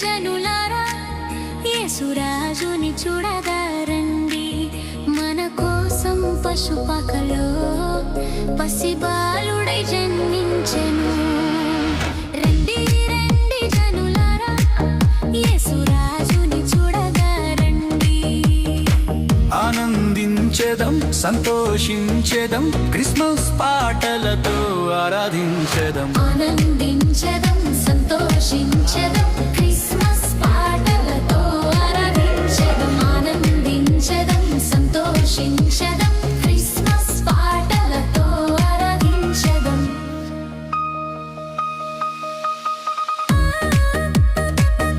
జనులారా యేసురాజుని చూడగారండి మన కోసం పశుపకలో పసిబాలుడై జన్మించెను రండి రండి జనులారా యేసురాజుని చూడగారండి ఆనందించెదం సంతోషించెదం క్రిస్మస్ పాటలతో ఆరాధించెదం ఆనందించెదం సంతోషించెదం